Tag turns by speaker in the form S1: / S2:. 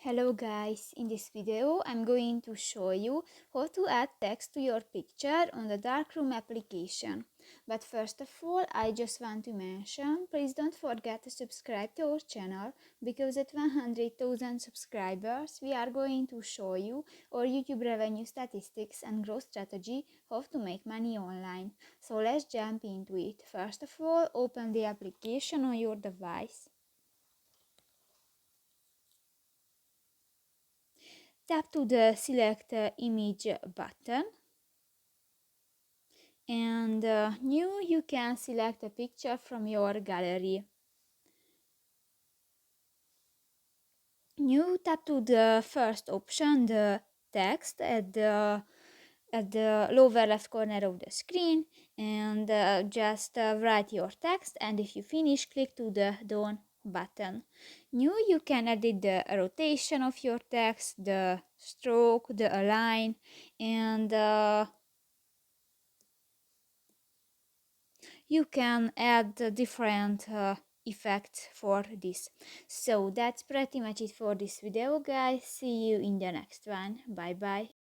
S1: Hello guys, in this video I'm going to show you how to add text to your picture on the Darkroom application. But first of all, I just want to mention, please don't forget to subscribe to our channel, because at 100,000 subscribers we are going to show you our YouTube revenue statistics and growth strategy, how to make money online. So let's jump into it. First of all, open the application on your device. Tap to the select image button, and new you can select a picture from your gallery. New, tap to the first option, the text at the lower left corner of the screen, and just write your text, and if you finish, click to the done button. New, you can edit the rotation of your text, the stroke, the align, and you can add different effects for this. So that's pretty much it for this video, guys. See you in the next one. Bye bye.